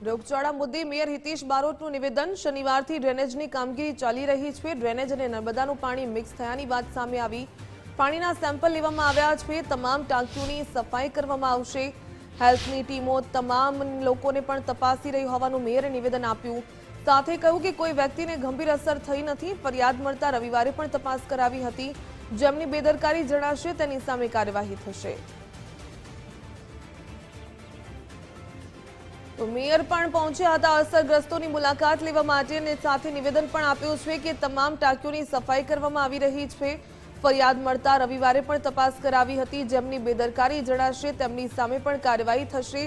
રોગચાળા મુદ્દે મેયર હિતેશ બારોટનું નિવેદન। શનિવારથી ડ્રેનેજની કામગીરી ચાલી રહી છે। ડ્રેનેજ અને નર્મદાનું પાણી મિક્સ થયાની વાત સામે આવી। પાણીના સેમ્પલ લેવામાં આવ્યા છે। તમામ ટાંકીઓની સફાઈ કરવામાં આવશે। હેલ્થની ટીમો તમામ લોકોને પણ તપાસી રહી હોવાનું મેયરે નિવેદન આપ્યું। સાથે કહ્યું કે કોઈ વ્યક્તિને ગંભીર અસર થઈ નથી। ફરિયાદ મળતા રવિવારે પણ તપાસ કરાવી હતી। જેમની બેદરકારી જણાશે તેની સામે કાર્યવાહી થશે। તો મેયર પણ પહોંચ્યા હતા અસરગ્રસ્તોની મુલાકાત લેવા માટે અને સાથે નિવેદન પણ આપ્યું છે કે તમામ ટાંકીઓની સફાઈ કરવામાં આવી રહી છે। ફરિયાદ મળતા રવિવારે પણ તપાસ કરાવી હતી। જેમની બેદરકારી જણાશે તેમની સામે પણ કાર્યવાહી થશે।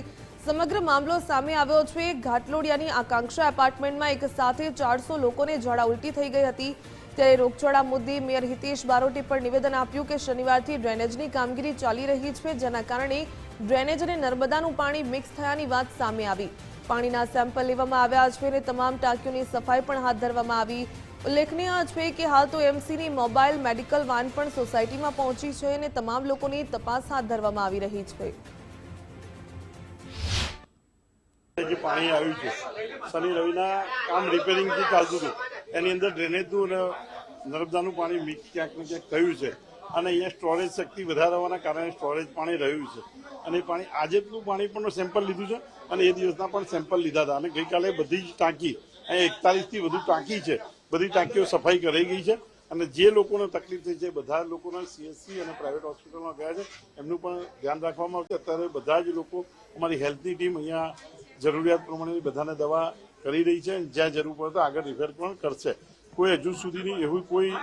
સમગ્ર મામલો સામે આવ્યો છે। ઘાટલોડિયાની આકાંક્ષા એપાર્ટમેન્ટમાં એક સાથે 400 લોકોને ઝાડા ઉલટી થઈ ગઈ હતી। ત્યારે રોગચાળા મુદ્દે મેયર હિતેશ બારોટે પણ નિવેદન આપ્યું કે શનિવારથી ડ્રેનેજની કામગીરી ચાલી રહી છે। જેના કારણે ડ્રેનેજ અને નર્મદાનું પાણી મિક્સ થયાની વાત સામે આવી। પાણીના સેમ્પલ લેવામાં આવ્યા છે અને તમામ ટાંકીઓની સફાઈ પણ હાથ ધરવામાં આવી। ઉલ્લેખનીય છે કે હાલ તો એમસીની મોબાઈલ મેડિકલ વાન પણ સોસાયટીમાં પહોંચી છે અને તમામ લોકોની તપાસ હાથ ધરવામાં આવી રહી છે। જે પાણી આવ્યું છે શનિ રવિના કામ રિપેરિંગથી ચાલતું હતું એની અંદર ડ્રેનેજનું અને નર્મદાનું પાણી મિક્સ ક્યાંક ને ક્યાંક થયું છે અને અહીંયા સ્ટોરેજ શક્તિ વધારે હોવાના કારણે સ્ટોરેજ પાણી રહ્યું છે અને એ પાણી આજેનું પાણી પણ સેમ્પલ લીધું છે અને એ દિવસના પણ સેમ્પલ લીધા હતા અને ગઈકાલે બધી જ ટાંકી અહીંયા 41થી વધુ ટાંકી છે બધી ટાંકીઓ સફાઈ કરાઈ ગઈ છે અને જે લોકોને તકલીફ થઈ છે બધા લોકોના સીએચસી અને પ્રાઇવેટ હોસ્પિટલમાં ગયા છે એમનું પણ ધ્યાન રાખવામાં આવશે। અત્યારે બધા જ લોકો અમારી હેલ્થની ટીમ અહીંયા જરૂરિયાત પ્રમાણે બધાને દવા કરી રહી છે। જ્યાં જરૂર પડે તો આગળ રિફેર પણ કરશે। કોઈ હજુ સુધીની એવું કોઈ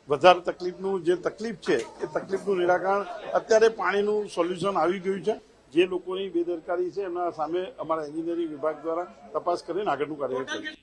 વધારે તકલીફનું જે તકલીફ છે એ તકલીફનું નિરાકરણ અત્યારે પાણીનું સોલ્યુશન આવી ગયું છે। જે લોકોની બેદરકારી છે એમના સામે અમારા એન્જિનિયરિંગ વિભાગ દ્વારા તપાસ કરીને આગળનું કાર્ય કરશે।